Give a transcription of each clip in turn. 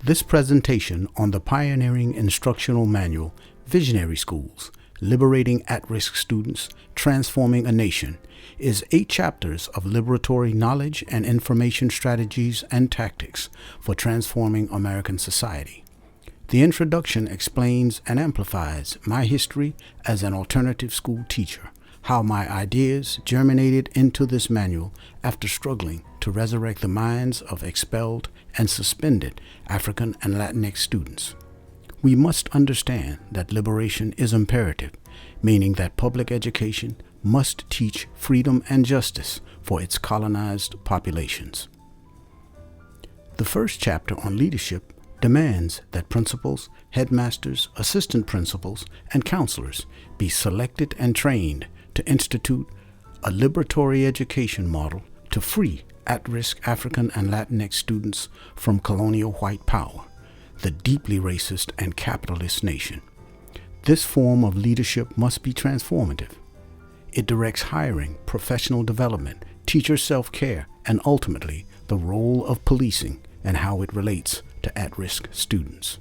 This presentation on the pioneering instructional manual, Visionary Schools, Liberating At-Risk Students, Transforming a Nation, is 8 chapters of liberatory knowledge and information strategies and tactics for transforming American society. The introduction explains and amplifies my history as an alternative school teacher, how my ideas germinated into this manual after struggling to resurrect the minds of expelled and suspended African and Latinx students. We must understand that liberation is imperative, meaning that public education must teach freedom and justice for its colonized populations. The first chapter on leadership demands that principals, headmasters, assistant principals, and counselors be selected and trained to institute a liberatory education model to free at-risk African and Latinx students from colonial white power, the deeply racist and capitalist nation. This form of leadership must be transformative. It directs hiring, professional development, teacher self-care, and ultimately the role of policing and how it relates to at-risk students.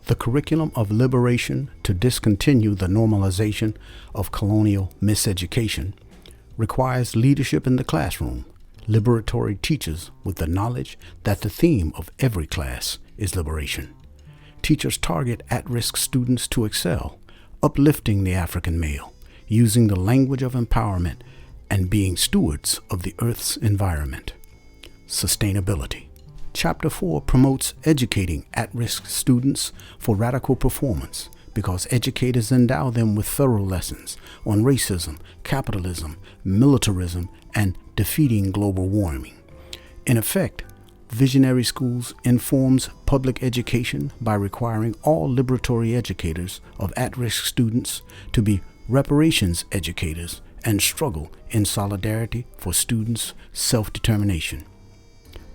The curriculum of liberation to discontinue the normalization of colonial miseducation requires leadership in the classroom, liberatory teachers with the knowledge that the theme of every class is liberation. Teachers target at-risk students to excel, uplifting the African male, using the language of empowerment, and being stewards of the Earth's environment. Sustainability. Chapter 4 promotes educating at-risk students for radical performance because educators endow them with thorough lessons on racism, capitalism, militarism, and defeating global warming. In effect, Visionary Schools informs public education by requiring all liberatory educators of at-risk students to be reparations educators and struggle in solidarity for students' self-determination.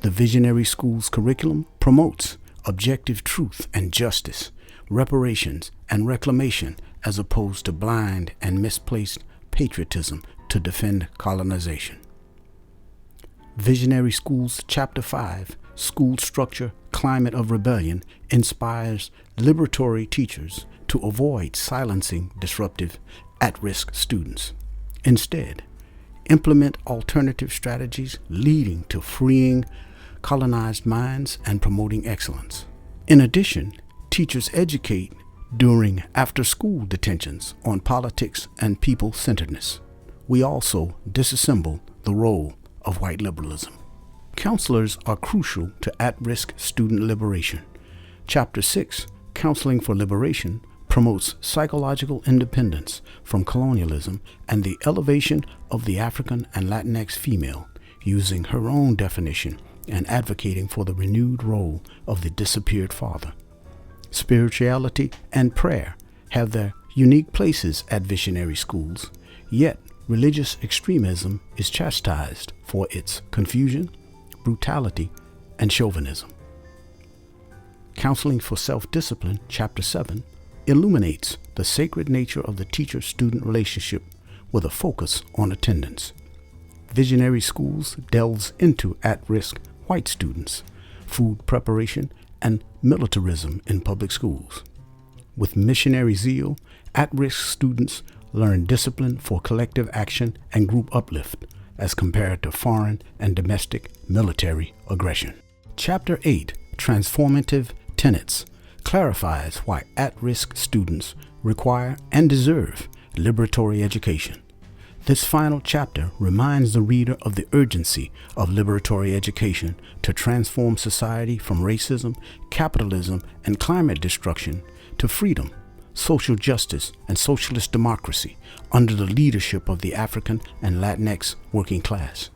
The Visionary Schools curriculum promotes objective truth and justice, reparations and reclamation as opposed to blind and misplaced patriotism to defend colonization. Visionary Schools Chapter 5, School Structure, Climate of Rebellion, inspires liberatory teachers to avoid silencing disruptive at-risk students. Instead, implement alternative strategies leading to freeing colonized minds and promoting excellence. In addition, teachers educate during after-school detentions on politics and people-centeredness. We also disassemble the role of white liberalism. Counselors are crucial to at-risk student liberation. Chapter 6, Counseling for Liberation, promotes psychological independence from colonialism and the elevation of the African and Latinx female, using her own definition and advocating for the renewed role of the disappeared father. Spirituality and prayer have their unique places at Visionary Schools, yet religious extremism is chastised for its confusion, brutality, and chauvinism. Counseling for Self-Discipline, Chapter 7, illuminates the sacred nature of the teacher-student relationship with a focus on attendance. Visionary Schools delves into at-risk white students, food preparation, and militarism in public schools. With missionary zeal, at-risk students learn discipline for collective action and group uplift as compared to foreign and domestic military aggression. Chapter 8, Transformative Tenets, clarifies why at-risk students require and deserve liberatory education. This final chapter reminds the reader of the urgency of liberatory education to transform society from racism, capitalism, and climate destruction to freedom, social justice, and socialist democracy under the leadership of the African and Latinx working class.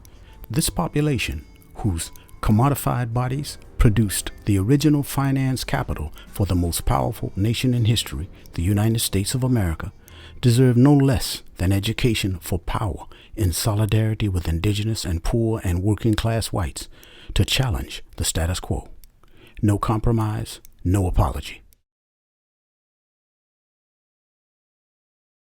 This population, whose commodified bodies produced the original finance capital for the most powerful nation in history, the United States of America, deserve no less than education for power in solidarity with indigenous and poor and working class whites to challenge the status quo. No compromise, no apology.